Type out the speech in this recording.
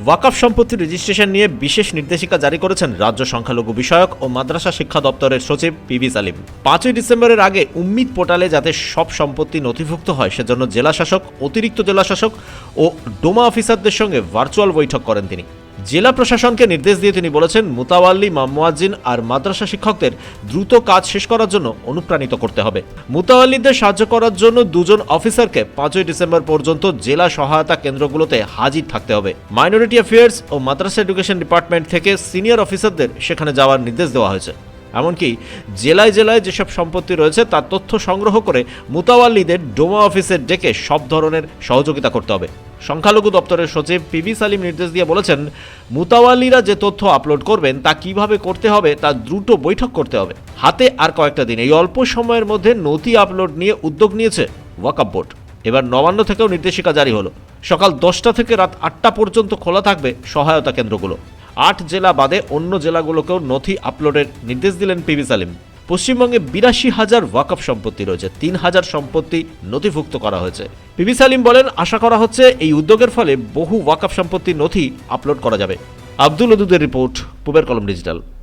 ওয়াকফ সম্পত্তি রেজিস্ট্রেশন নিয়ে বিশেষ নির্দেশিকা জারি করেছেন রাজ্য সংখ্যালঘু বিষয়ক ও মাদ্রাসা শিক্ষা দপ্তরের সচিব পিবি সালিম। 5ই ডিসেম্বরের আগে উম্মিদ পোর্টালে যাতে সব সম্পত্তি নথিভুক্ত হয় সেজন্য জেলাশাসক, অতিরিক্ত জেলাশাসক ও ডোমা অফিসারদের সঙ্গে ভার্চুয়াল বৈঠক করেন তিনি। জেলা প্রশাসনকে নির্দেশ দিয়ে তিনি বলেছেন, মুতাওয়াল্লি, মুয়াজ্জিন আর মাদ্রাসা শিক্ষকদের দ্রুত কাজ শেষ করার জন্য অনুপ্রাণিত করতে হবে। মুতাওয়াল্লিদের সাহায্য করার জন্য 2 জন অফিসারকে 5ই ডিসেম্বর পর্যন্ত জেলা সহায়তা কেন্দ্রগুলোতে হাজির থাকতে হবে। মাইনরিটি অ্যাফেয়ার্স ও মাদ্রাসা এডুকেশন ডিপার্টমেন্ট থেকে সিনিয়র অফিসারদের সেখানে যাওয়ার নির্দেশ দেওয়া হয়েছে। এমনকি জেলায় জেলায় যেসব সম্পত্তি রয়েছে তার তথ্য সংগ্রহ করে মুতাওয়াল্লিদের ডোমা অফিসে ডেকে সব ধরনের সহযোগিতা করতে হবে। সংখ্যালঘু দপ্তরের সচিব পিবি সালিম নির্দেশ দিয়ে বলেছেন, মুতাওয়াল্লিরা যে তথ্য আপলোড করবেন তা কিভাবে করতে হবে তা দ্রুত বৈঠক করতে হবে। হাতে আর কয়েকটা দিন, এই অল্প সময়ের মধ্যে নথি আপলোড নিয়ে উদ্যোগ নিয়েছে ওয়াকফ বোর্ড। এবার নবান্ন থেকেও নির্দেশিকা জারি হলো। সকাল 10টা থেকে রাত 8টা পর্যন্ত খোলা থাকবে সহায়তা কেন্দ্রগুলো। 8 জেলা বাদে অন্য জেলাগুলোকেও নথি আপলোডের নির্দেশ দিলেন পিবি সালিম। পশ্চিমবঙ্গে 82,000 ওয়াকফ সম্পত্তি রয়েছে, 3,000 সম্পত্তি নথিভুক্ত করা হয়েছে। পিবি সালিম বলেন, আশা করা হচ্ছে এই উদ্যোগের ফলে বহু ওয়াকফ সম্পত্তির নথি আপলোড করা যাবে। আব্দুল ওদুদের রিপোর্ট, পূবের কলম ডিজিটাল।